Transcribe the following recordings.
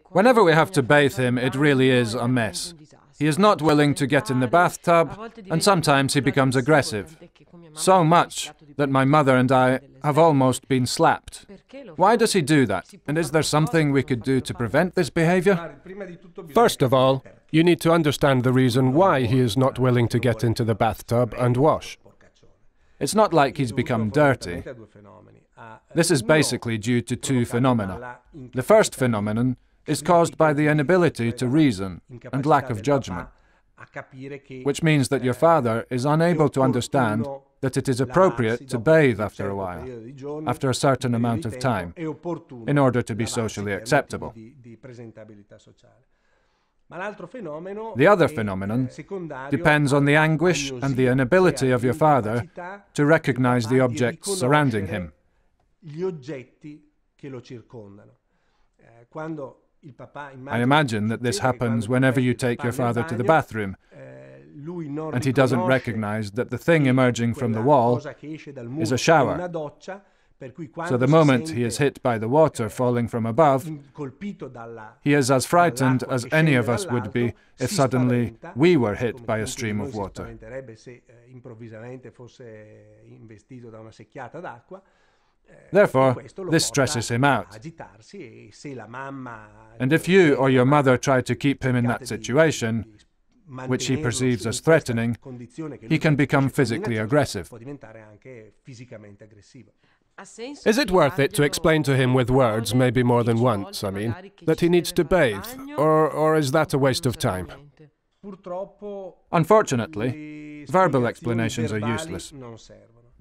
Whenever we have to bathe him, it really is a mess. He is not willing to get in the bathtub, and sometimes he becomes aggressive. So much that my mother and I have almost been slapped. Why does he do that? And is there something we could do to prevent this behavior? First of all, you need to understand the reason why he is not willing to get into the bathtub and wash. It's not like he's become dirty. This is basically due to two phenomena. The first phenomenon is caused by the inability to reason and lack of judgment, which means that your father is unable to understand that it is appropriate to bathe after a while, after a certain amount of time, in order to be socially acceptable. The other phenomenon depends on the anguish and the inability of your father to recognize the objects surrounding him. I imagine that this happens whenever you take your father to the bathroom, and he doesn't recognize that the thing emerging from the wall is a shower. So the moment he is hit by the water falling from above, he is as frightened as any of us would be if suddenly we were hit by a stream of water. Therefore, this stresses him out. And if you or your mother try to keep him in that situation, which he perceives as threatening, he can become physically aggressive. Is it worth it to explain to him with words, maybe more than once, that he needs to bathe, or is that a waste of time? Unfortunately, verbal explanations are useless,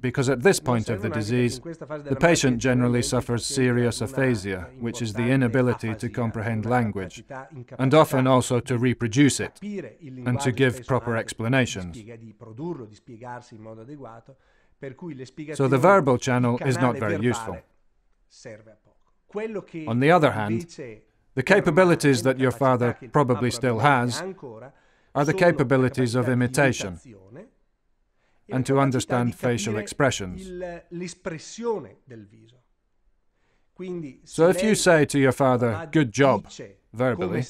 because at this point of the disease, the patient generally suffers serious aphasia, which is the inability to comprehend language, and often also to reproduce it, and to give proper explanations. So the verbal channel is not very useful. On the other hand, the capabilities that your father probably still has are the capabilities of imitation, and to understand facial expressions. So if you say to your father, "Good job," verbally,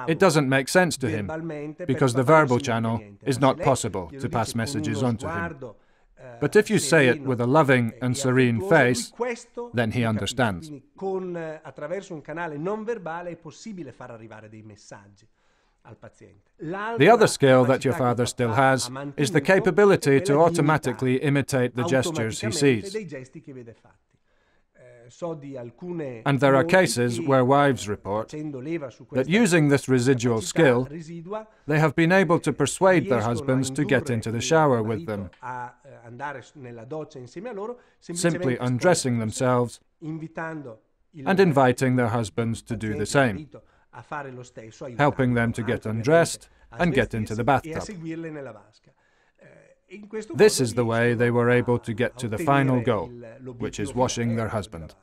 it doesn't make sense to him, because the verbal channel is not possible to pass messages on to him. But if you say it with a loving and serene face, then he understands. The other skill that your father still has is the capability to automatically imitate the gestures he sees. And there are cases where wives report that using this residual skill, they have been able to persuade their husbands to get into the shower with them, simply undressing themselves and inviting their husbands to do the same, helping them to get undressed and get into the bathtub. This is the way they were able to get to the final goal, which is washing their husband.